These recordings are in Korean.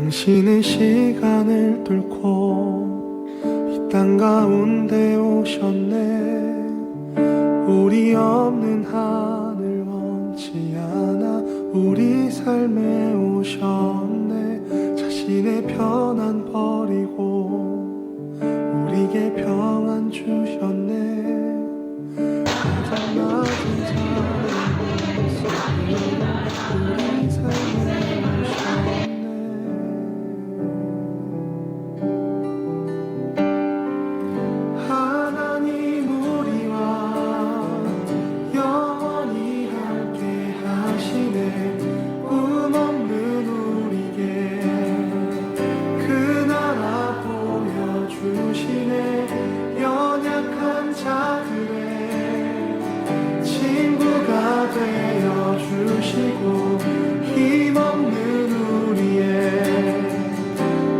당신은 시간을 뚫고 이 땅 가운데 오셨네. 우리 없는 하늘 원치 않아 우리 삶에 오셨네. 자신의 편안 버리고 우리에게 평안 주셨네. 가장 낮은 자리 우리 삶에 오셨네. 하나님 우리와 영원히 함께 하시네. 꿈 없는 우리에게 그 나라 보여주시네. 연약한 자들의 친구가 되어 주시고 힘없는 우리의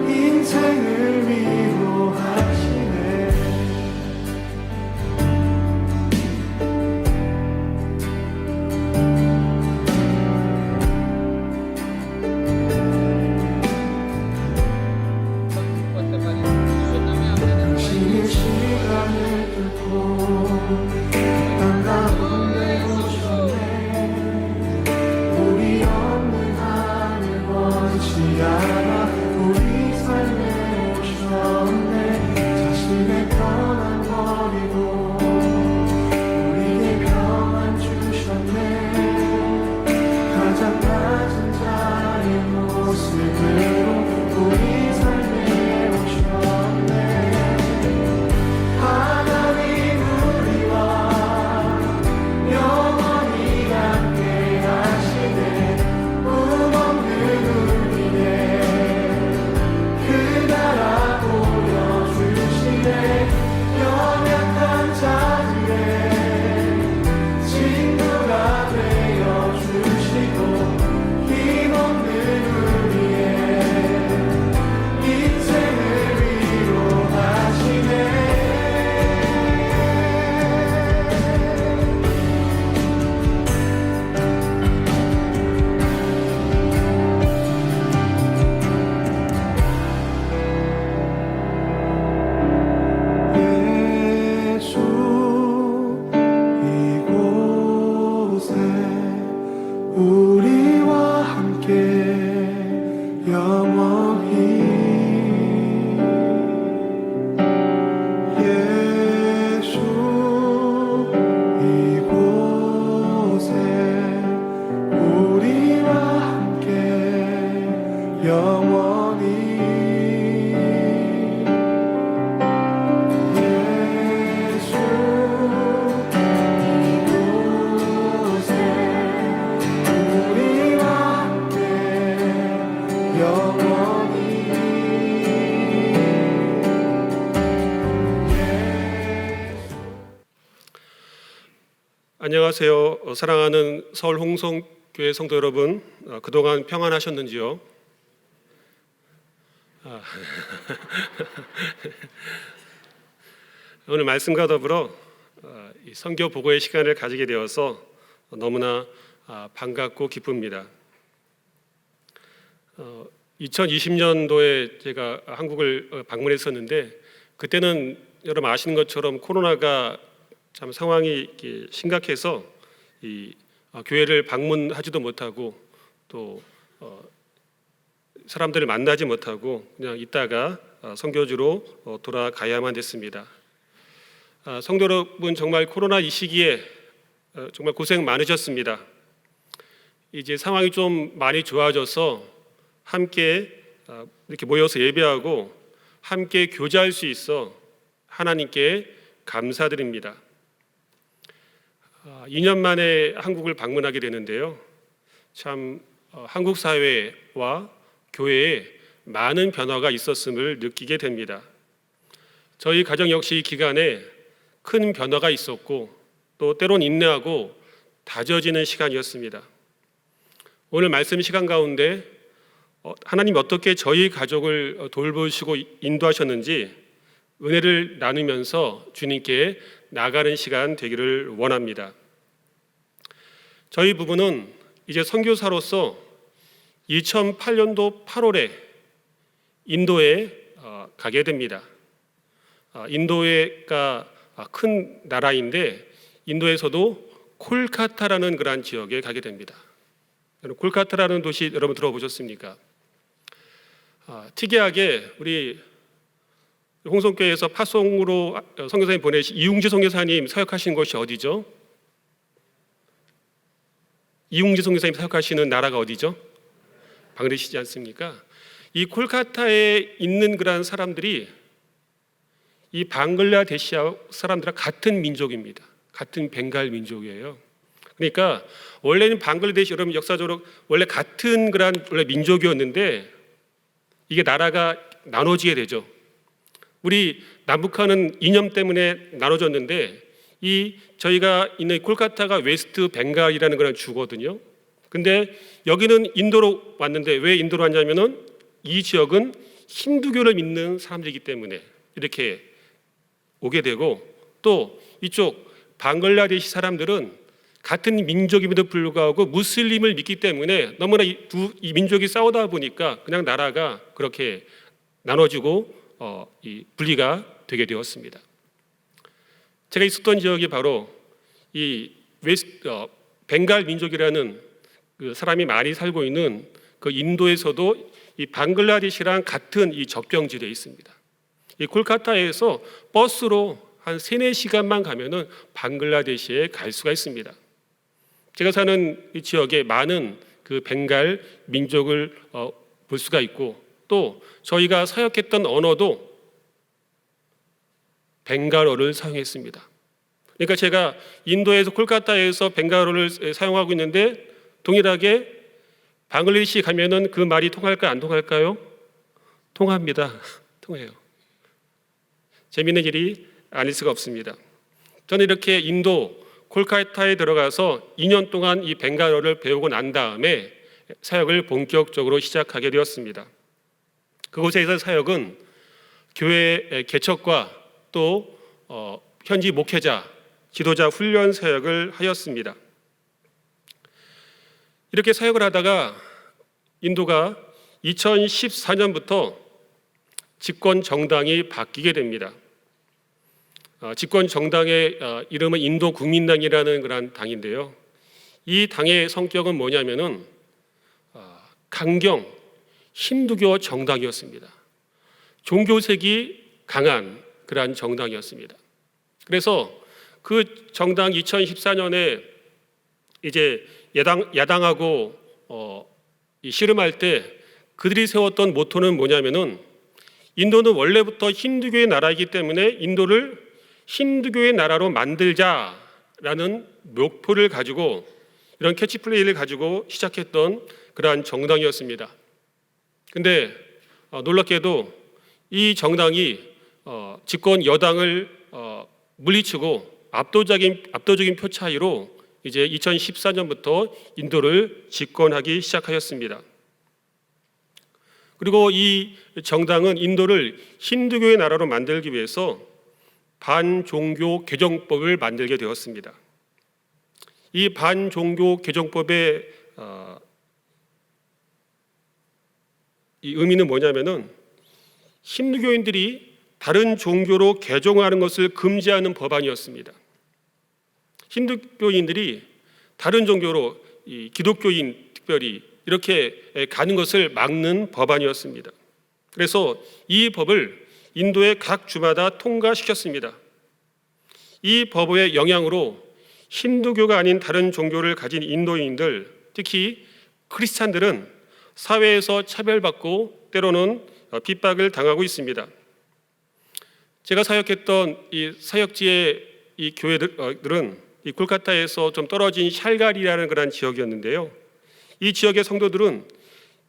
인생을 위로하시네. 당신의 시간을 뚫고 땅 가운데 오셨네. 우리 없는 하늘 원치 않아 우리 삶에 오셨네. 자신의 편안 버리고 우리에게 평안 주셨네. 가장 낮은 자의 모습으로 우리 삶에 오셨네. 하나님 우리와 영원히 함께 하시네. 꿈 없는 우리의 그 나라 보여주시네. 연약한 자들의 친구가 되어주시고 힘없는 우리의 인생을 위로하시네. 예수 이곳에 우리와 함께 영원히. 예수 이곳에 우리와 함께 영원히. 예수 이곳에 우리와 함께 영원히. 안녕하세요. 사랑하는 서울 홍성교회 성도 여러분, 그동안 평안하셨는지요? 오늘 말씀과 더불어 이 선교 보고의 시간을 가지게 되어서 너무나 반갑고 기쁩니다. 2020년도에 제가 한국을 방문했었는데 그때는 여러분 아시는 것처럼 코로나가 참 상황이 심각해서 이 교회를 방문하지도 못하고 또 사람들을 만나지 못하고 그냥 있다가 선교지로 돌아가야만 됐습니다. 성도 여러분, 정말 코로나 이 시기에 정말 고생 많으셨습니다. 이제 상황이 좀 많이 좋아져서 함께 이렇게 모여서 예배하고 함께 교제할 수 있어 하나님께 감사드립니다. 2년 만에 한국을 방문하게 되는데요. 참 한국 사회와 교회에 많은 변화가 있었음을 느끼게 됩니다. 저희 가정 역시 이 기간에 큰 변화가 있었고 또 때론 인내하고 다져지는 시간이었습니다. 오늘 말씀 시간 가운데 하나님 어떻게 저희 가족을 돌보시고 인도하셨는지 은혜를 나누면서 주님께 나가는 시간 되기를 원합니다. 저희 부부는 이제 선교사로서 2008년도 8월에 인도에 가게 됩니다. 인도가 큰 나라인데 인도에서도 콜카타라는 그러한 지역에 가게 됩니다. 콜카타라는 도시 여러분 들어보셨습니까? 특이하게 우리 홍성교회에서 파송으로 선교사님 보내신 이웅지 선교사님 사역하신 곳이 어디죠? 이웅지 선교사님 사역하시는 나라가 어디죠? 방글라데시지 않습니까? 이 콜카타에 있는 그러한 사람들이 이 방글라데시아 사람들과 같은 민족입니다. 같은 벵갈 민족이에요. 그러니까 원래는 방글라데시 여러분 역사적으로 원래 같은 그런 원래 민족이었는데 이게 나라가 나눠지게 되죠. 우리 남북한은 이념 때문에 나눠졌는데 이 저희가 있는 콜카타가 웨스트 벵갈이라는 그런 주거든요. 근데 여기는 인도로 왔는데 왜 인도로 왔냐면은 이 지역은 힌두교를 믿는 사람들이기 때문에 이렇게 오게 되고 또 이쪽 방글라데시 사람들은 같은 민족임에도 불구하고 무슬림을 믿기 때문에 너무나 이 민족이 싸우다 보니까 그냥 나라가 그렇게 나눠지고 이 분리가 되게 되었습니다. 제가 있었던 지역이 바로 이 벵갈 민족이라는 그 사람이 많이 살고 있는 그 인도에서도 이 방글라데시랑 같은 이 접경지대에 있습니다. 이 콜카타에서 버스로 한 3-4시간만 가면은 방글라데시에 갈 수가 있습니다. 제가 사는 이 지역에 많은 그 벵갈 민족을 볼 수가 있고 또 저희가 사역했던 언어도 벵갈어를 사용했습니다. 그러니까 제가 인도에서 콜카타에서 벵갈어를 사용하고 있는데 동일하게 방글라데시 가면은 그 말이 통할까요? 안 통할까요? 통합니다. 통해요. 재미있는 일이 아닐 수가 없습니다. 저는 이렇게 인도 콜카타에 들어가서 2년 동안 이 벵갈어를 배우고 난 다음에 사역을 본격적으로 시작하게 되었습니다. 그곳에서 사역은 교회 개척과 또 현지 목회자, 지도자 훈련 사역을 하였습니다. 이렇게 사역을 하다가 인도가 2014년부터 집권 정당이 바뀌게 됩니다. 집권 정당의 이름은 인도 국민당이라는 그런 당인데요. 이 당의 성격은 뭐냐면은 강경 힌두교 정당이었습니다. 종교색이 강한 그러한 정당이었습니다. 그래서 그 정당 2014년에 이제 야당하고 씨름할 때 그들이 세웠던 모토는 뭐냐면은 인도는 원래부터 힌두교의 나라이기 때문에 인도를 힌두교의 나라로 만들자라는 목표를 가지고 이런 캐치플레이를 가지고 시작했던 그러한 정당이었습니다. 근데 놀랍게도 이 정당이 집권 여당을 물리치고 압도적인 표 차이로 이제 2014년부터 인도를 집권하기 시작하였습니다. 그리고 이 정당은 인도를 힌두교의 나라로 만들기 위해서 반종교 개정법을 만들게 되었습니다. 이 반종교 개정법의 이 의미는 뭐냐면은 힌두교인들이 다른 종교로 개종하는 것을 금지하는 법안이었습니다. 힌두교인들이 다른 종교로 이 기독교인 특별히 이렇게 가는 것을 막는 법안이었습니다. 그래서 이 법을 인도의 각 주마다 통과시켰습니다. 이 법의 영향으로 힌두교가 아닌 다른 종교를 가진 인도인들, 특히 크리스찬들은 사회에서 차별받고 때로는 핍박을 당하고 있습니다. 제가 사역했던 이 사역지의 이 교회들은 이 콜카타에서 좀 떨어진 샬갈이라는 그런 지역이었는데요. 이 지역의 성도들은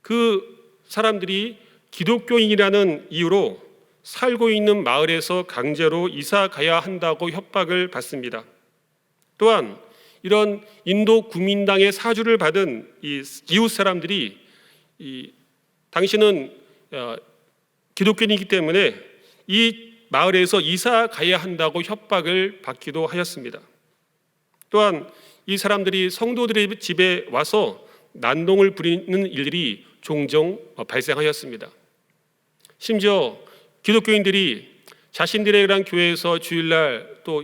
그 사람들이 기독교인이라는 이유로 살고 있는 마을에서 강제로 이사 가야 한다고 협박을 받습니다. 또한 이런 인도 국민당의 사주를 받은 이 이웃 사람들이 당신은 기독교인이기 때문에 이 마을에서 이사 가야 한다고 협박을 받기도 하였습니다. 또한 이 사람들이 성도들의 집에 와서 난동을 부리는 일들이 종종 발생하였습니다. 심지어 기독교인들이 자신들의 그런 교회에서 주일날 또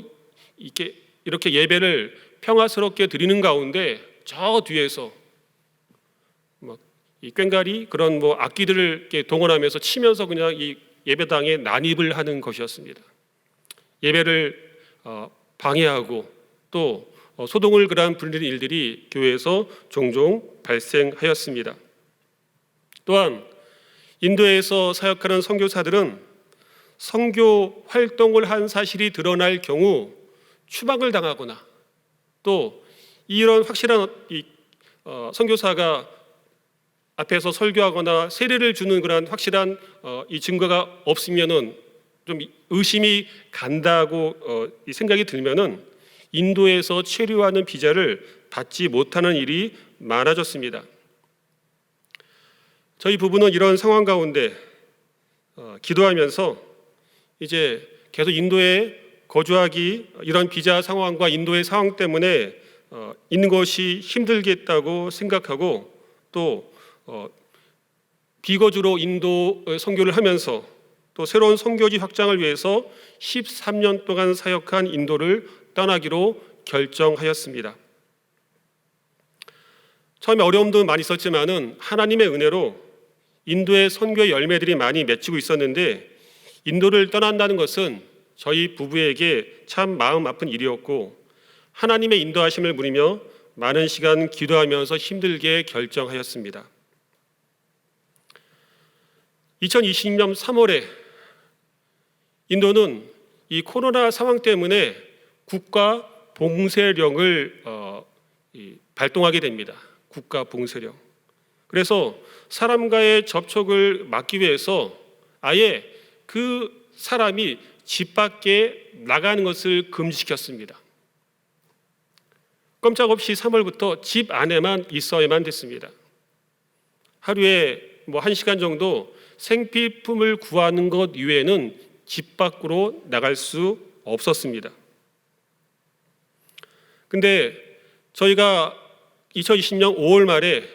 이렇게 예배를 평화스럽게 드리는 가운데 저 뒤에서 이 꽹과리 그런 악기들을 이렇게 동원하면서 치면서 그냥 이 예배당에 난입을 하는 것이었습니다. 예배를 방해하고 또 소동을 부리는 일들이 교회에서 종종 발생하였습니다. 또한 인도에서 사역하는 선교사들은 선교 활동을 한 사실이 드러날 경우 추방을 당하거나 또 이런 확실한 선교사가 앞에서 설교하거나 세례를 주는 그런 확실한 이 증거가 없으면은 좀 의심이 간다고 이 생각이 들면은 인도에서 체류하는 비자를 받지 못하는 일이 많아졌습니다. 저희 부부는 이런 상황 가운데 기도하면서 이제 계속 인도에 거주하기 이런 비자 상황과 인도의 상황 때문에 있는 것이 힘들겠다고 생각하고 또 비거주로 인도 선교를 하면서 또 새로운 선교지 확장을 위해서 13년 동안 사역한 인도를 떠나기로 결정하였습니다. 처음에 어려움도 많이 있었지만은 하나님의 은혜로 인도의 선교의 열매들이 많이 맺히고 있었는데 인도를 떠난다는 것은 저희 부부에게 참 마음 아픈 일이었고 하나님의 인도하심을 물으며 많은 시간 기도하면서 힘들게 결정하였습니다. 2020년 3월에 인도는 이 코로나 상황 때문에 국가 봉쇄령을 발동하게 됩니다. 국가 봉쇄령. 그래서 사람과의 접촉을 막기 위해서 아예 그 사람이 집 밖에 나가는 것을 금지시켰습니다. 꼼짝없이 3월부터 집 안에만 있어야만 됐습니다. 하루에 1시간 정도 생필품을 구하는 것 이외에는 집 밖으로 나갈 수 없었습니다. 근데 저희가 2020년 5월 말에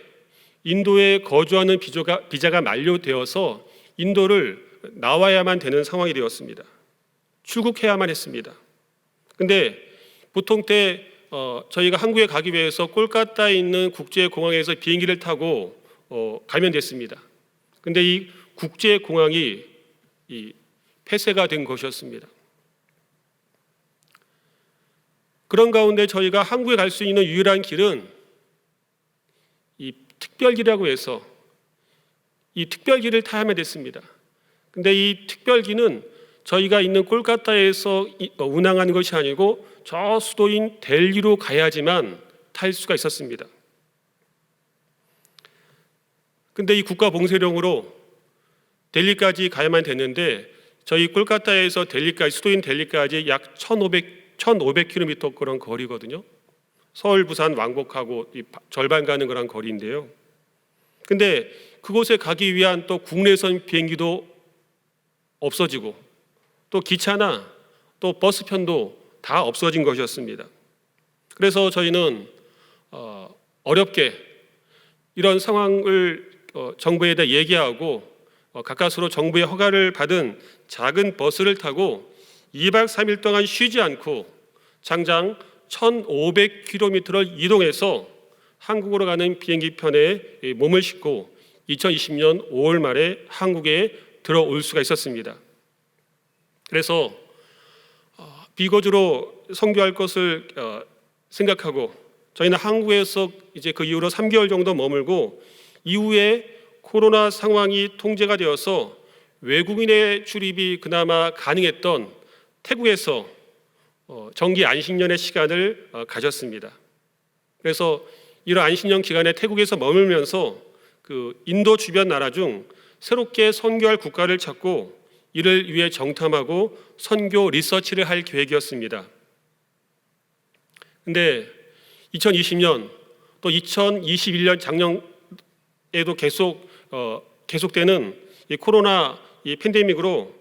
인도에 거주하는 비자가 만료되어서 인도를 나와야만 되는 상황이 되었습니다. 출국해야만 했습니다. 근데 보통 때 저희가 한국에 가기 위해서 콜카타에 있는 국제공항에서 비행기를 타고 가면 됐습니다. 근데 이 국제공항이 폐쇄가 된 것이었습니다. 그런 가운데 저희가 한국에 갈 수 있는 유일한 길은 이 특별기라고 해서 이 특별기를 타야만 됐습니다. 근데 이 특별기는 저희가 있는 콜카타에서 운항하는 것이 아니고 저 수도인 델리로 가야지만 탈 수가 있었습니다. 근데 이 국가 봉쇄령으로 델리까지 가야만 됐는데 저희 콜카타에서 델리까지 수도인 델리까지 약 1,500km 그런 거리거든요. 서울, 부산 왕복하고 절반 가는 그런 거리인데요. 근데 그곳에 가기 위한 또 국내선 비행기도 없어지고 또 기차나 또 버스편도 다 없어진 것이었습니다. 그래서 저희는 어렵게 이런 상황을 정부에다 얘기하고 가까스로 정부의 허가를 받은 작은 버스를 타고 2박 3일 동안 쉬지 않고 장장 1,500km를 이동해서 한국으로 가는 비행기 편에 몸을 싣고 2020년 5월 말에 한국에 들어올 수가 있었습니다. 그래서 비거주로 선교할 것을 생각하고 저희는 한국에서 이제 그 이후로 3개월 정도 머물고 이후에 코로나 상황이 통제가 되어서 외국인의 출입이 그나마 가능했던 태국에서 정기 안식년의 시간을 가졌습니다. 그래서 이런 안식년 기간에 태국에서 머물면서 그 인도 주변 나라 중 새롭게 선교할 국가를 찾고 이를 위해 정탐하고 선교 리서치를 할 계획이었습니다. 근데 2020년 또 2021년 작년에도 계속되는 이 코로나 이 팬데믹으로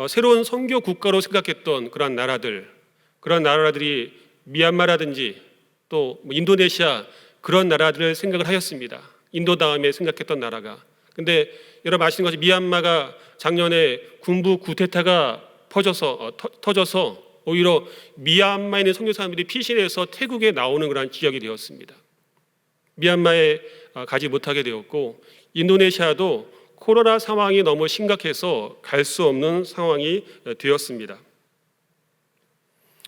새로운 선교 국가로 생각했던 그런 나라들이 미얀마라든지 또 인도네시아 그런 나라들을 생각을 하였습니다. 인도 다음에 생각했던 나라가. 근데 여러분 아시는 것처럼 미얀마가 작년에 군부 쿠데타가 터져서 오히려 미얀마에 있는 선교 사람들이 피신해서 태국에 나오는 그런 지역이 되었습니다. 미얀마에 가지 못하게 되었고, 인도네시아도 코로나 상황이 너무 심각해서 갈 수 없는 상황이 되었습니다.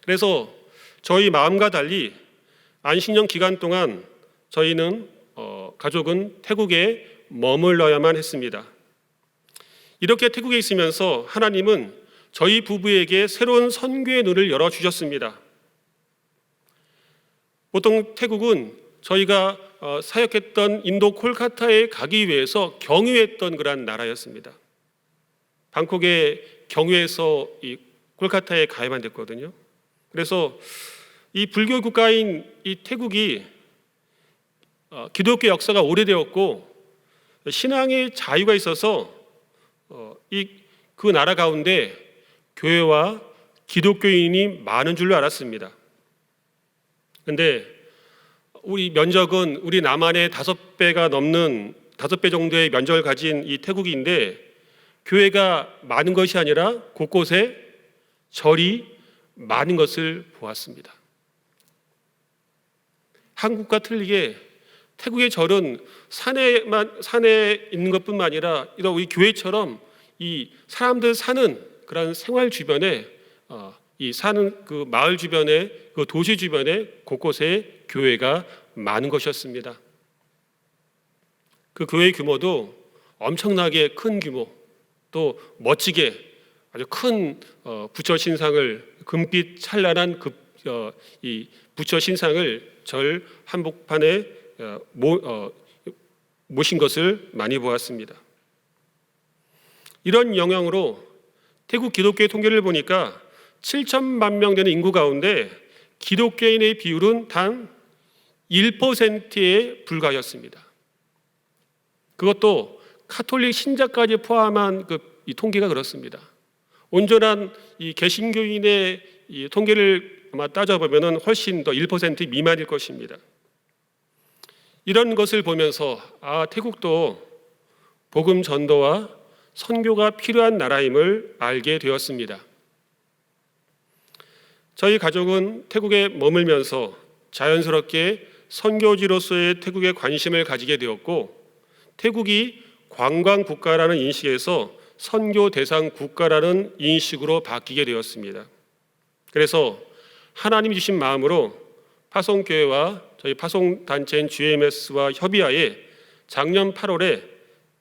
그래서 저희 마음과 달리 안식년 기간 동안 저희는 가족은 태국에 머물러야만 했습니다. 이렇게 태국에 있으면서 하나님은 저희 부부에게 새로운 선교의 눈을 열어주셨습니다. 보통 태국은 저희가 사역했던 인도 콜카타에 가기 위해서 경유했던 그런 나라였습니다. 방콕에 경유해서 이 콜카타에 가야만 됐거든요. 그래서 이 불교 국가인 이 태국이 기독교 역사가 오래되었고 신앙의 자유가 있어서 그 나라 가운데 교회와 기독교인이 많은 줄로 알았습니다. 그런데 우리 면적은 우리 남한의 5배 정도의 면적을 가진 이 태국인데 교회가 많은 것이 아니라 곳곳에 절이 많은 것을 보았습니다. 한국과 틀리게 태국의 절은 산에 있는 것뿐만 아니라 이런 우리 교회처럼 이 사람들 사는 그런 생활 주변에 이 사는 그 마을 주변에 그 도시 주변에 곳곳에 교회가 많은 것이었습니다. 그 교회 규모도 엄청나게 큰 규모, 또 멋지게 아주 큰 부처 신상을 금빛 찬란한 이 부처 신상을 절 한복판에 모신 것을 많이 보았습니다. 이런 영향으로 태국 기독교의 통계를 보니까 7천만 명 되는 인구 가운데 기독교인의 비율은 단 1%에 불과하였습니다. 그것도 카톨릭 신자까지 포함한 이 통계가 그렇습니다. 온전한 이 개신교인의 이 통계를 아마 따져보면 훨씬 더 1% 미만일 것입니다. 이런 것을 보면서 태국도 복음 전도와 선교가 필요한 나라임을 알게 되었습니다. 저희 가족은 태국에 머물면서 자연스럽게 선교지로서의 태국에 관심을 가지게 되었고, 태국이 관광 국가라는 인식에서 선교 대상 국가라는 인식으로 바뀌게 되었습니다. 그래서 하나님이 주신 마음으로 파송교회와 저희 파송단체인 GMS와 협의하에 작년 8월에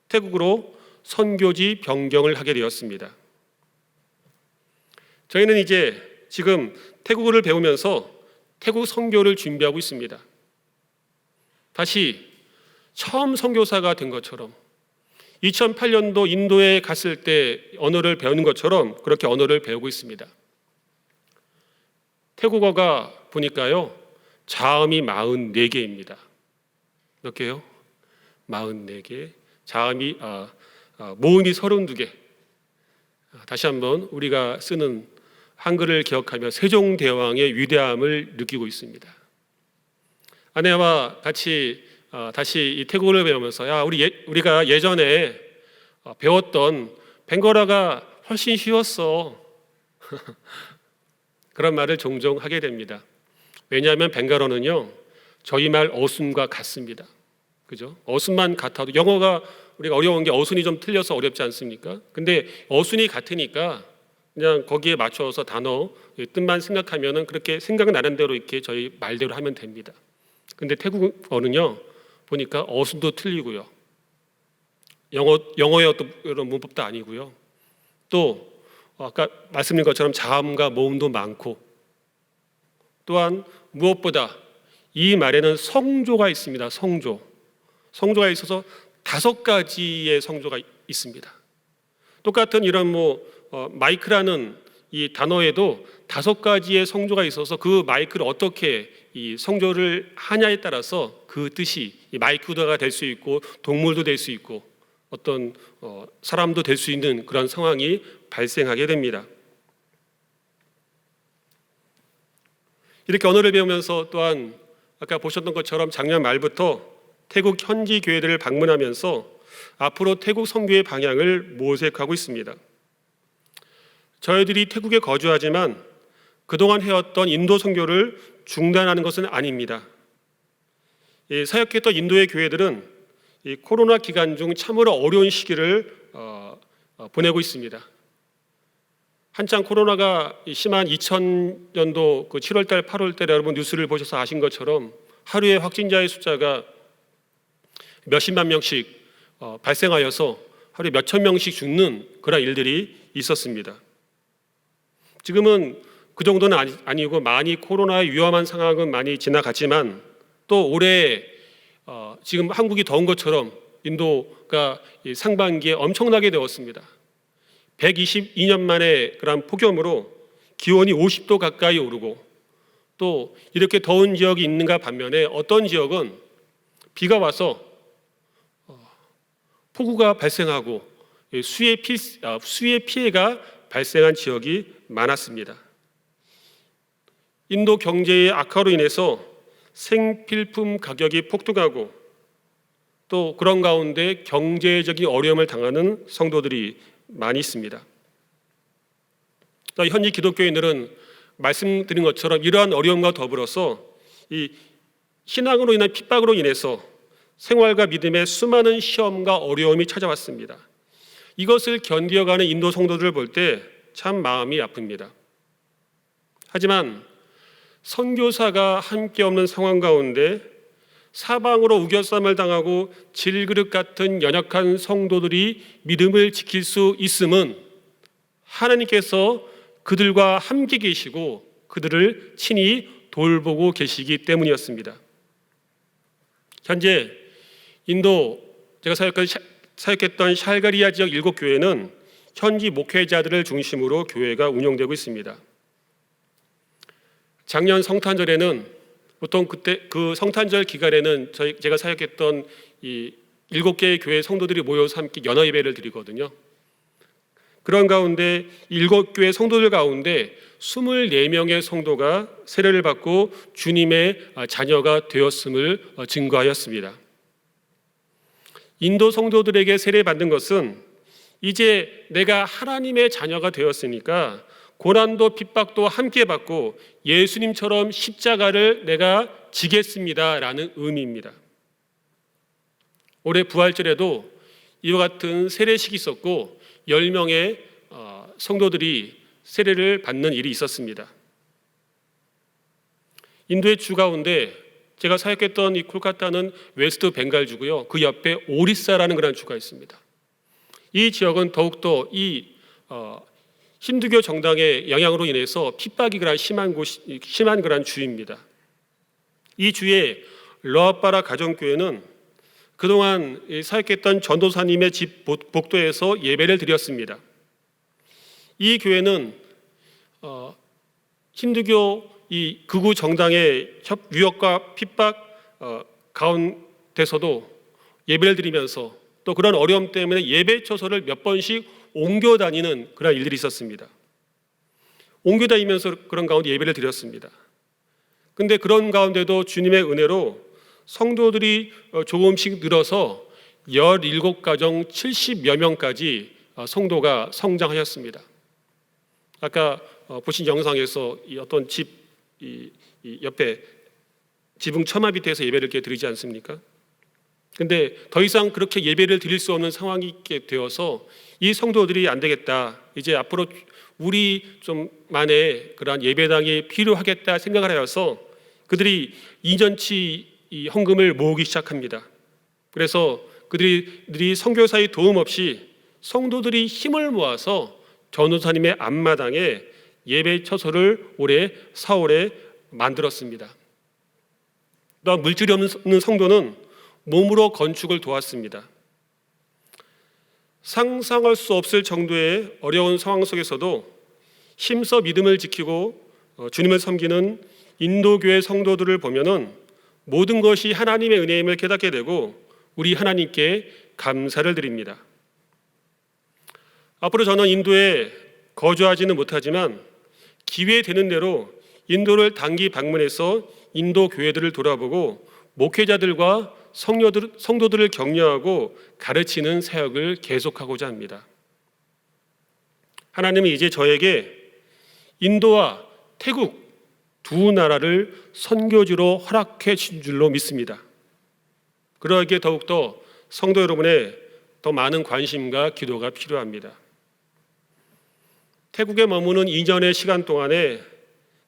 태국으로 선교지 변경을 하게 되었습니다. 저희는 이제 지금 태국어를 배우면서 태국 선교를 준비하고 있습니다. 다시 처음 선교사가 된 것처럼 2008년도 인도에 갔을 때 언어를 배우는 것처럼 그렇게 언어를 배우고 있습니다. 태국어가 보니까요, 자음이 44개입니다. 몇 개요? 44개. 자음이 모음이 32개. 다시 한번 우리가 쓰는 한글을 기억하며 세종대왕의 위대함을 느끼고 있습니다. 아내와 같이 다시 이 태국어를 배우면서 우리가 예전에 배웠던 벵거라가 훨씬 쉬웠어. 그런 말을 종종 하게 됩니다. 왜냐하면 벵갈어는요, 저희 말 어순과 같습니다. 그죠? 어순만 같아도 영어가 우리가 어려운 게 어순이 좀 틀려서 어렵지 않습니까? 근데 어순이 같으니까 그냥 거기에 맞춰서 단어 뜻만 생각하면은 그렇게 생각나는 대로 이렇게 저희 말대로 하면 됩니다. 근데 태국어는요, 보니까 어순도 틀리고요, 영어의 어떤 이런 문법도 아니고요, 또 아까 말씀드린 것처럼 자음과 모음도 많고, 또한 무엇보다 이 말에는 성조가 있습니다. 성조가 있어서 5가지의 성조가 있습니다. 똑같은 이런 마이크라는 이 단어에도 5가지의 성조가 있어서 그 마이크를 어떻게 이 성조를 하냐에 따라서 그 뜻이 마이크가 될 수 있고 동물도 될 수 있고 어떤 사람도 될 수 있는 그런 상황이 발생하게 됩니다. 이렇게 언어를 배우면서 또한 아까 보셨던 것처럼 작년 말부터 태국 현지 교회들을 방문하면서 앞으로 태국 선교의 방향을 모색하고 있습니다. 저희들이 태국에 거주하지만 그동안 해왔던 인도 선교를 중단하는 것은 아닙니다. 사역했던 인도의 교회들은 이 코로나 기간 중 참으로 어려운 시기를 보내고 있습니다. 한창 코로나가 심한 2000년도 그 7월달, 8월달에 여러분 뉴스를 보셔서 아신 것처럼 하루에 확진자의 숫자가 몇십만 명씩 발생하여서 하루에 몇천 명씩 죽는 그런 일들이 있었습니다. 지금은 그 정도는 아니고 많이 코로나의 위험한 상황은 많이 지나갔지만 또 올해 지금 한국이 더운 것처럼 인도가 상반기에 엄청나게 더웠습니다. 122년 만에 그런 폭염으로 기온이 50도 가까이 오르고 또 이렇게 더운 지역이 있는가 반면에 어떤 지역은 비가 와서 폭우가 발생하고 수의 피해가 발생한 지역이 많았습니다. 인도 경제의 악화로 인해서 생필품 가격이 폭등하고 또 그런 가운데 경제적인 어려움을 당하는 성도들이 많이 있습니다. 또 현지 기독교인들은 말씀드린 것처럼 이러한 어려움과 더불어서 이 신앙으로 인한 핍박으로 인해서 생활과 믿음의 수많은 시험과 어려움이 찾아왔습니다. 이것을 견디어가는 인도 성도들을 볼 때 참 마음이 아픕니다. 하지만 선교사가 함께 없는 상황 가운데 사방으로 우겨쌈을 당하고 질그릇 같은 연약한 성도들이 믿음을 지킬 수 있음은 하나님께서 그들과 함께 계시고 그들을 친히 돌보고 계시기 때문이었습니다. 현재 인도 제가 사역했던 샬가리아 지역 7교회는 현지 목회자들을 중심으로 교회가 운영되고 있습니다. 작년 성탄절에는 보통 그때 그 성탄절 기간에는 제가 사역했던 이 7개의 교회 성도들이 모여서 함께 연화 예배를 드리거든요. 그런 가운데 7교회 성도들 가운데 24명의 성도가 세례를 받고 주님의 자녀가 되었음을 증거하였습니다. 인도 성도들에게 세례받는 것은 이제 내가 하나님의 자녀가 되었으니까 고난도 핍박도 함께 받고 예수님처럼 십자가를 내가 지겠습니다라는 의미입니다. 올해 부활절에도 이와 같은 세례식이 있었고 10명의 성도들이 세례를 받는 일이 있었습니다. 인도의 주 가운데 제가 사역했던 이 콜카타는 웨스트 벵갈주고요. 그 옆에 오리사라는 그런 주가 있습니다. 이 지역은 더욱더 이 힌두교 정당의 영향으로 인해서 핍박이 그런 심한 그런 주입니다. 이 주의 러아빠라 가정교회는 그동안 사역했던 전도사님의 집 복도에서 예배를 드렸습니다. 이 교회는 힌두교 이 극우 정당의 위협과 핍박 가운데서도 예배를 드리면서 또 그런 어려움 때문에 예배 처소를 몇 번씩 옮겨 다니는 그런 일들이 있었습니다. 옮겨 다니면서 그런 가운데 예배를 드렸습니다. 근데 그런 가운데도 주님의 은혜로 성도들이 조금씩 늘어서 17가정 70여 명까지 성도가 성장하였습니다. 아까 보신 영상에서 이 어떤 집 이 옆에 지붕 처마 밑에서 예배를 이렇게 드리지 않습니까? 근데 더 이상 그렇게 예배를 드릴 수 없는 상황이 있게 되어서 이 성도들이 안 되겠다. 이제 앞으로 우리 좀만의 그러한 예배당이 필요하겠다 생각을 하여서 그들이 2년치 이 헌금을 모으기 시작합니다. 그래서 그들이 선교사의 도움 없이 성도들이 힘을 모아서 전도사님의 앞마당에 예배 처소를 올해 4월에 만들었습니다. 또 물질이 없는 성도는 몸으로 건축을 도왔습니다. 상상할 수 없을 정도의 어려운 상황 속에서도 힘써 믿음을 지키고 주님을 섬기는 인도교회 성도들을 보면은 모든 것이 하나님의 은혜임을 깨닫게 되고 우리 하나님께 감사를 드립니다. 앞으로 저는 인도에 거주하지는 못하지만 기회 되는 대로 인도를 단기 방문해서 인도 교회들을 돌아보고 목회자들과 성도들을 격려하고 가르치는 사역을 계속하고자 합니다. 하나님은 이제 저에게 인도와 태국 두 나라를 선교지로 허락해 주신 줄로 믿습니다. 그러기에 더욱더 성도 여러분의 더 많은 관심과 기도가 필요합니다. 태국에 머무는 2년의 시간 동안에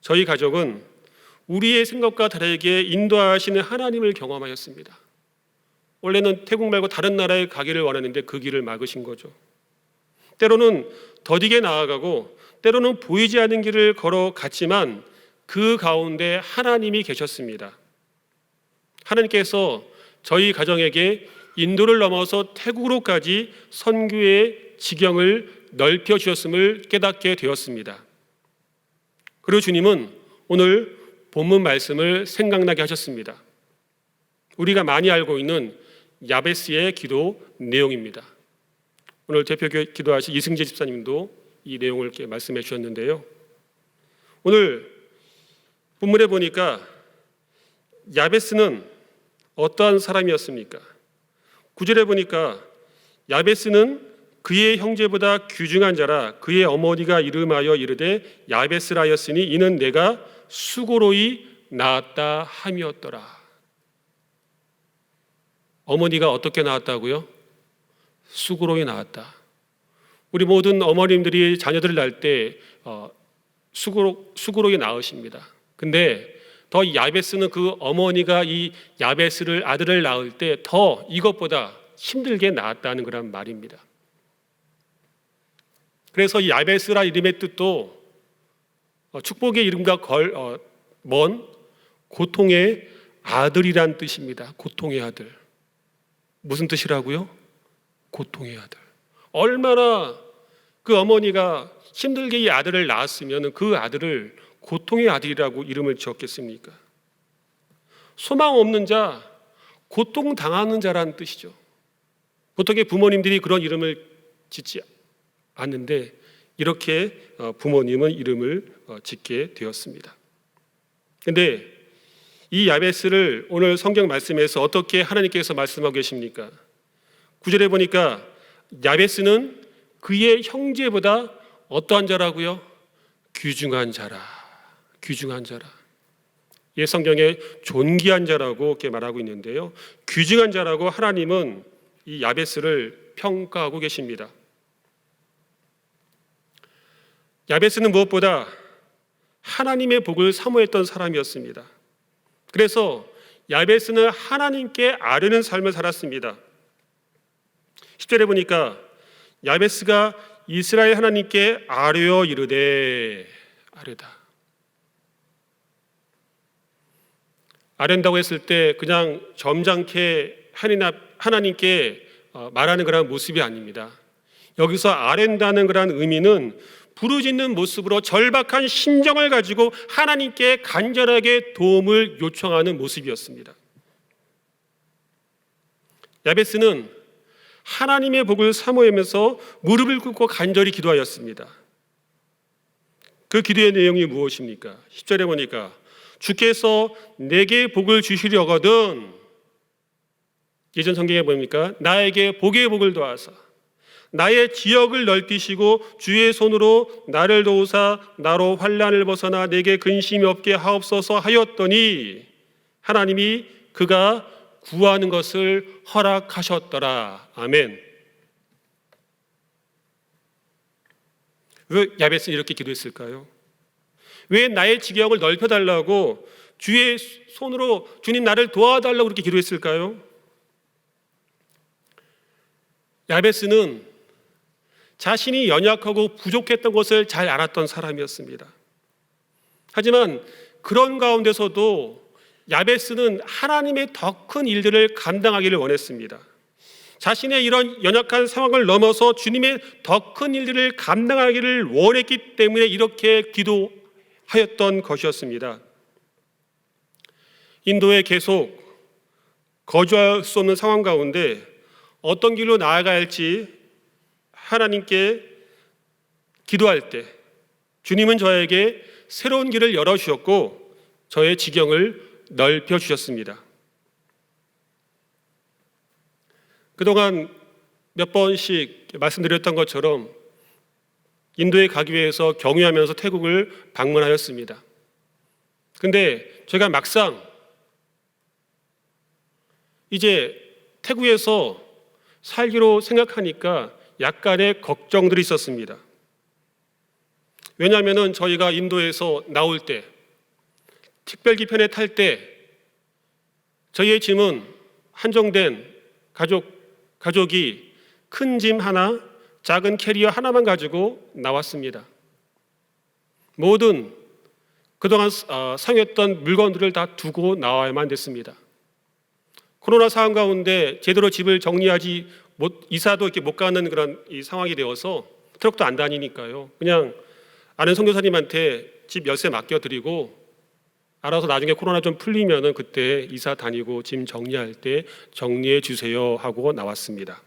저희 가족은 우리의 생각과 다르게 인도하시는 하나님을 경험하였습니다. 원래는 태국 말고 다른 나라에 가기를 원했는데 그 길을 막으신 거죠. 때로는 더디게 나아가고 때로는 보이지 않는 길을 걸어갔지만 그 가운데 하나님이 계셨습니다. 하나님께서 저희 가정에게 인도를 넘어서 태국으로까지 선교의 지경을 넓혀 주셨음을 깨닫게 되었습니다. 그리고 주님은 오늘 본문 말씀을 생각나게 하셨습니다. 우리가 많이 알고 있는 야베스의 기도 내용입니다. 오늘 대표 기도하신 이승재 집사님도 이 내용을 이렇게 말씀해 주셨는데요. 오늘 본문에 보니까 야베스는 어떠한 사람이었습니까? 9절에 보니까 야베스는 그의 형제보다 귀중한 자라 그의 어머니가 이름하여 이르되 야베스라였으니 이는 내가 수고로이 낳았다 함이었더라. 어머니가 어떻게 낳았다고요? 수고로이 낳았다. 우리 모든 어머님들이 자녀들을 낳을 때 수고로이 낳으십니다. 근데 더 야베스는 그 어머니가 이 야베스를 아들을 낳을 때 더 이것보다 힘들게 낳았다는 그런 말입니다. 그래서 이 야베스라 이름의 뜻도 축복의 이름과 먼 고통의 아들이란 뜻입니다. 고통의 아들. 무슨 뜻이라고요? 고통의 아들. 얼마나 그 어머니가 힘들게 이 아들을 낳았으면 그 아들을 고통의 아들이라고 이름을 지었겠습니까? 소망 없는 자, 고통당하는 자라는 뜻이죠. 보통의 부모님들이 그런 이름을 짓지 않는데 이렇게 부모님은 이름을 짓게 되었습니다. 그런데 이 야베스를 오늘 성경 말씀에서 어떻게 하나님께서 말씀하고 계십니까? 9절에 보니까 야베스는 그의 형제보다 어떠한 자라고요? 귀중한 자라. 귀중한 자라. 예, 성경에 존귀한 자라고 이렇게 말하고 있는데요. 귀중한 자라고 하나님은 이 야베스를 평가하고 계십니다. 야베스는 무엇보다 하나님의 복을 사모했던 사람이었습니다. 그래서 야베스는 하나님께 아뢰는 삶을 살았습니다. 10절에 보니까 야베스가 이스라엘 하나님께 아뢰어 이르되 아뢰다. 아뢰다고 했을 때 그냥 점잖게 하나님께 말하는 그런 모습이 아닙니다. 여기서 아뢰다는 그런 의미는 부르짖는 모습으로 절박한 심정을 가지고 하나님께 간절하게 도움을 요청하는 모습이었습니다. 야베스는 하나님의 복을 사모하면서 무릎을 꿇고 간절히 기도하였습니다. 그 기도의 내용이 무엇입니까? 10절에 보니까 주께서 내게 복을 주시려거든 예전 성경에 보니까 나에게 복의 복을 더하사 나의 지역을 넓히시고 주의 손으로 나를 도우사 나로 환난을 벗어나 내게 근심이 없게 하옵소서 하였더니 하나님이 그가 구하는 것을 허락하셨더라. 아멘. 왜 야베스는 이렇게 기도했을까요? 왜 나의 지경을 넓혀달라고 주의 손으로 주님 나를 도와달라고 그렇게 기도했을까요? 야베스는 자신이 연약하고 부족했던 것을 잘 알았던 사람이었습니다. 하지만 그런 가운데서도 야베스는 하나님의 더 큰 일들을 감당하기를 원했습니다. 자신의 이런 연약한 상황을 넘어서 주님의 더 큰 일들을 감당하기를 원했기 때문에 이렇게 기도하였던 것이었습니다. 인도에 계속 거주할 수 없는 상황 가운데 어떤 길로 나아가야 할지 하나님께 기도할 때 주님은 저에게 새로운 길을 열어주셨고 저의 지경을 넓혀주셨습니다. 그동안 몇 번씩 말씀드렸던 것처럼 인도에 가기 위해서 경유하면서 태국을 방문하였습니다. 근데 제가 막상 이제 태국에서 살기로 생각하니까 약간의 걱정들이 있었습니다. 왜냐하면 저희가 인도에서 나올 때 특별기 편에 탈 때 저희의 짐은 한정된 가족이 큰 짐 하나, 작은 캐리어 하나만 가지고 나왔습니다. 모든 그동안 사용했던 물건들을 다 두고 나와야만 됐습니다. 코로나 상황 가운데 제대로 집을 정리하지 이사도 이렇게 못 가는 그런 이 상황이 되어서 트럭도 안 다니니까요. 그냥 아는 선교사님한테 집 열쇠 맡겨드리고 알아서 나중에 코로나 좀 풀리면은 그때 이사 다니고 짐 정리할 때 정리해 주세요 하고 나왔습니다.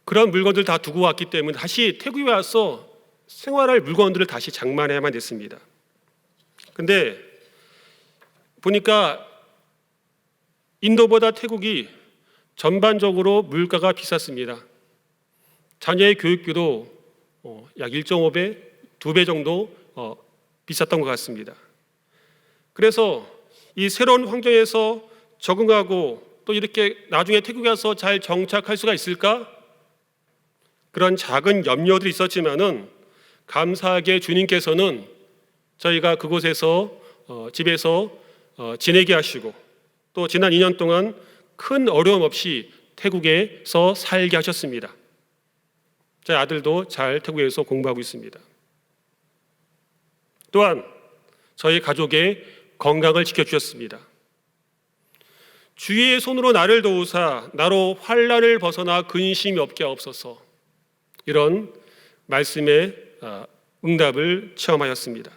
그런 물건들 다 두고 왔기 때문에 다시 태국에 와서 생활할 물건들을 다시 장만해야만 됐습니다. 근데 보니까 인도보다 태국이 전반적으로 물가가 비쌌습니다. 자녀의 교육비도 약 1.5배, 2배 정도 비쌌던 것 같습니다. 그래서 이 새로운 환경에서 적응하고 또 이렇게 나중에 태국에 가서 잘 정착할 수가 있을까? 그런 작은 염려들이 있었지만은 감사하게 주님께서는 저희가 그곳에서 집에서 지내게 하시고 또 지난 2년 동안 큰 어려움 없이 태국에서 살게 하셨습니다. 저희 아들도 잘 태국에서 공부하고 있습니다. 또한 저희 가족의 건강을 지켜주셨습니다. 주의 손으로 나를 도우사 나로 환난을 벗어나 근심이 없게 하옵소서. 이런 말씀의 응답을 체험하였습니다.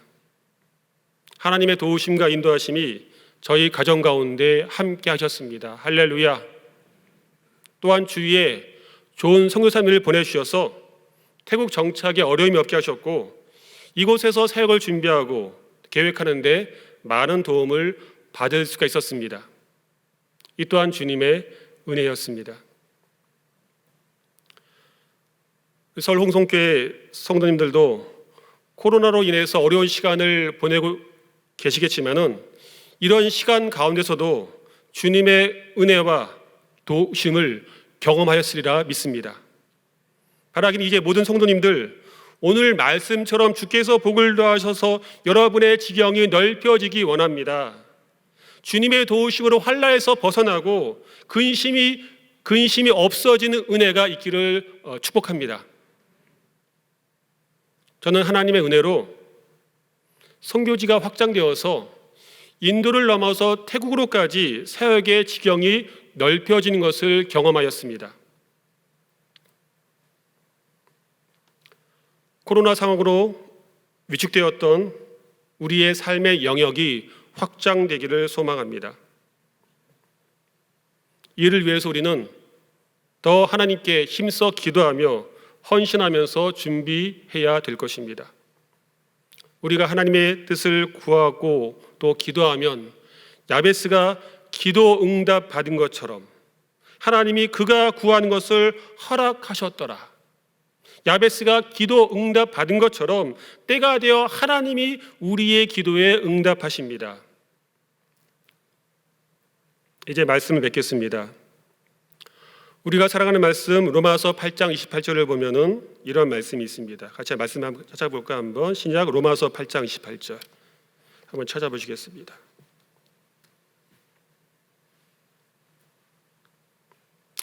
하나님의 도우심과 인도하심이 저희 가정 가운데 함께 하셨습니다. 할렐루야. 또한 주위에 좋은 선교사님을 보내주셔서 태국 정착에 어려움이 없게 하셨고 이곳에서 사역을 준비하고 계획하는데 많은 도움을 받을 수가 있었습니다. 이 또한 주님의 은혜였습니다. 서울 홍성교회 성도님들도 코로나로 인해서 어려운 시간을 보내고 계시겠지만은 이런 시간 가운데서도 주님의 은혜와 도우심을 경험하였으리라 믿습니다. 바라기는 이제 모든 성도님들 오늘 말씀처럼 주께서 복을 더하셔서 여러분의 지경이 넓혀지기 원합니다. 주님의 도우심으로 환난에서 벗어나고 근심이 없어지는 은혜가 있기를 축복합니다. 저는 하나님의 은혜로 선교지가 확장되어서 인도를 넘어서 태국으로까지 사역의 지경이 넓혀지는 것을 경험하였습니다. 코로나 상황으로 위축되었던 우리의 삶의 영역이 확장되기를 소망합니다. 이를 위해서 우리는 더 하나님께 힘써 기도하며 헌신하면서 준비해야 될 것입니다. 우리가 하나님의 뜻을 구하고 또 기도하면 야베스가 기도 응답 받은 것처럼 하나님이 그가 구하는 것을 허락하셨더라. 야베스가 기도 응답 받은 것처럼 때가 되어 하나님이 우리의 기도에 응답하십니다. 이제 말씀을 맺겠습니다. 우리가 사랑하는 말씀 로마서 8장 28절을 보면은 이런 말씀이 있습니다. 같이 말씀 한번 찾아볼까 한번. 신약 로마서 8장 28절 한번 찾아보시겠습니다.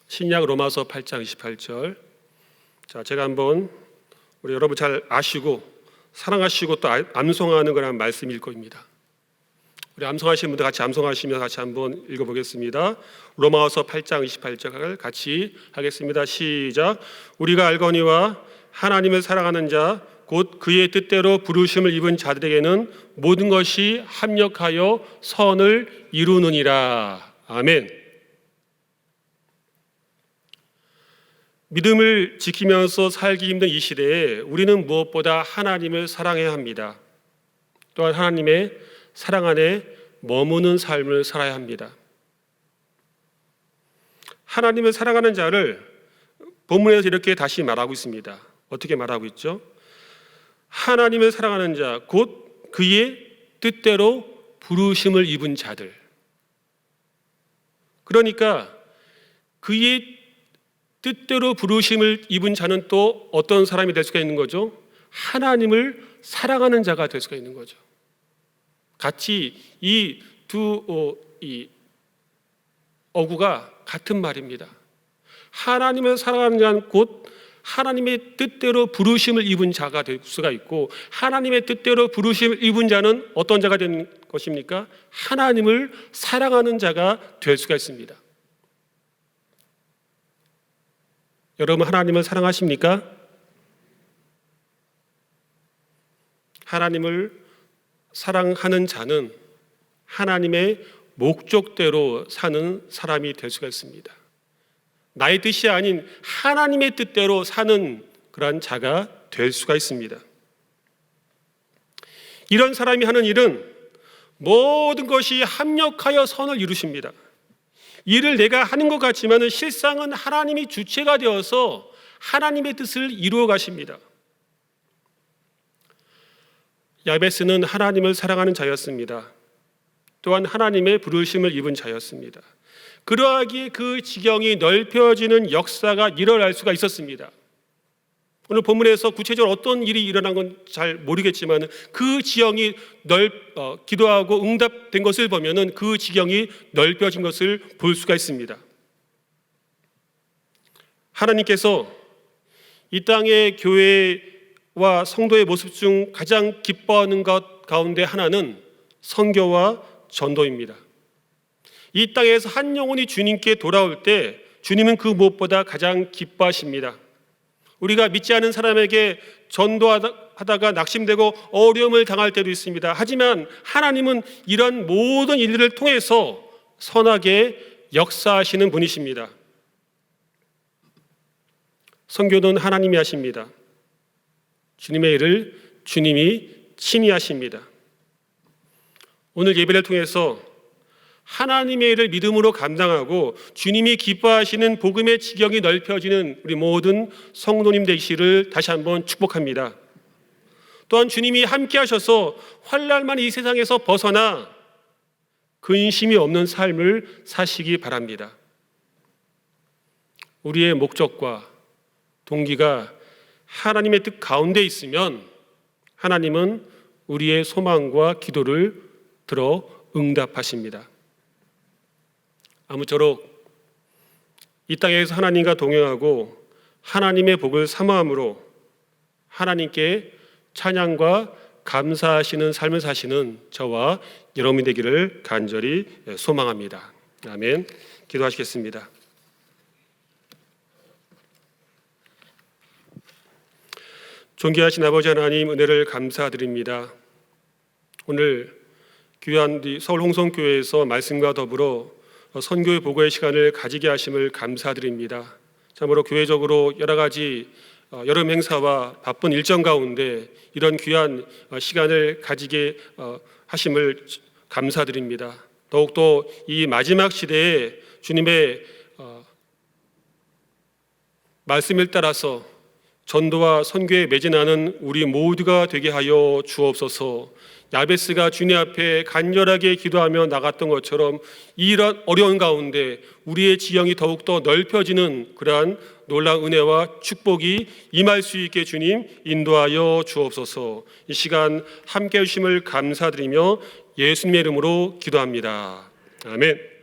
신약 로마서 8장 28절. 자, 제가 한번 우리 여러분 잘 아시고 사랑하시고 또 암송하는 거라는 말씀일 겁니다. 우리 암송하시는 분들 같이 암송하시면서 같이 한번 읽어보겠습니다. 로마서 8장 28절 같이 하겠습니다. 시작. 우리가 알거니와 하나님을 사랑하는 자 곧 그의 뜻대로 부르심을 입은 자들에게는 모든 것이 합력하여 선을 이루느니라. 아멘. 믿음을 지키면서 살기 힘든 이 시대에 우리는 무엇보다 하나님을 사랑해야 합니다. 또한 하나님의 사랑 안에 머무는 삶을 살아야 합니다. 하나님을 사랑하는 자를 본문에서 이렇게 다시 말하고 있습니다. 어떻게 말하고 있죠? 하나님을 사랑하는 자, 곧 그의 뜻대로 부르심을 입은 자들. 그러니까 그의 뜻대로 부르심을 입은 자는 또 어떤 사람이 될 수가 있는 거죠? 하나님을 사랑하는 자가 될 수가 있는 거죠. 같이 이 두 어구가 같은 말입니다. 하나님을 사랑하는 자는 곧 하나님의 뜻대로 부르심을 입은 자가 될 수가 있고, 하나님의 뜻대로 부르심을 입은 자는 어떤 자가 되는 것입니까? 하나님을 사랑하는 자가 될 수가 있습니다. 여러분, 하나님을 사랑하십니까? 하나님을 사랑하는 자는 하나님의 목적대로 사는 사람이 될 수가 있습니다. 나의 뜻이 아닌 하나님의 뜻대로 사는 그러한 자가 될 수가 있습니다. 이런 사람이 하는 일은 모든 것이 합력하여 선을 이루십니다. 일을 내가 하는 것 같지만 실상은 하나님이 주체가 되어서 하나님의 뜻을 이루어 가십니다. 야베스는 하나님을 사랑하는 자였습니다. 또한 하나님의 부르심을 입은 자였습니다. 그러하기에 그 지경이 넓혀지는 역사가 일어날 수가 있었습니다. 오늘 본문에서 구체적으로 어떤 일이 일어난 건 잘 모르겠지만 그 지경이 기도하고 응답된 것을 보면은 그 지경이 넓혀진 것을 볼 수가 있습니다. 하나님께서 이 땅의 교회와 성도의 모습 중 가장 기뻐하는 것 가운데 하나는 선교와 전도입니다. 이 땅에서 한 영혼이 주님께 돌아올 때 주님은 그 무엇보다 가장 기뻐하십니다. 우리가 믿지 않은 사람에게 전도하다가 낙심되고 어려움을 당할 때도 있습니다. 하지만 하나님은 이런 모든 일들을 통해서 선하게 역사하시는 분이십니다. 선교는 하나님이 하십니다. 주님의 일을 주님이 친히 하십니다. 오늘 예배를 통해서 하나님의 일을 믿음으로 감당하고 주님이 기뻐하시는 복음의 지경이 넓혀지는 우리 모든 성도님 되시기를 다시 한번 축복합니다. 또한 주님이 함께 하셔서 환난만 이 세상에서 벗어나 근심이 없는 삶을 사시기 바랍니다. 우리의 목적과 동기가 하나님의 뜻 가운데 있으면 하나님은 우리의 소망과 기도를 들어 응답하십니다. 아무쪼록 이 땅에서 하나님과 동행하고 하나님의 복을 사모함으로 하나님께 찬양과 감사하시는 삶을 사시는 저와 여러분이 되기를 간절히 소망합니다. 아멘. 기도하시겠습니다. 존귀하신 아버지 하나님, 은혜를 감사드립니다. 오늘 귀한 서울 홍성교회에서 말씀과 더불어 선교의 보고의 시간을 가지게 하심을 감사드립니다. 참으로 교회적으로 여러 가지 여름 행사와 바쁜 일정 가운데 이런 귀한 시간을 가지게 하심을 감사드립니다. 더욱더 이 마지막 시대에 주님의 말씀을 따라서 전도와 선교에 매진하는 우리 모두가 되게 하여 주옵소서. 야베스가 주님 앞에 간절하게 기도하며 나갔던 것처럼 이런 어려운 가운데 우리의 지형이 더욱더 넓혀지는 그러한 놀라운 은혜와 축복이 임할 수 있게 주님 인도하여 주옵소서. 이 시간 함께 해주심을 감사드리며 예수님의 이름으로 기도합니다. 아멘.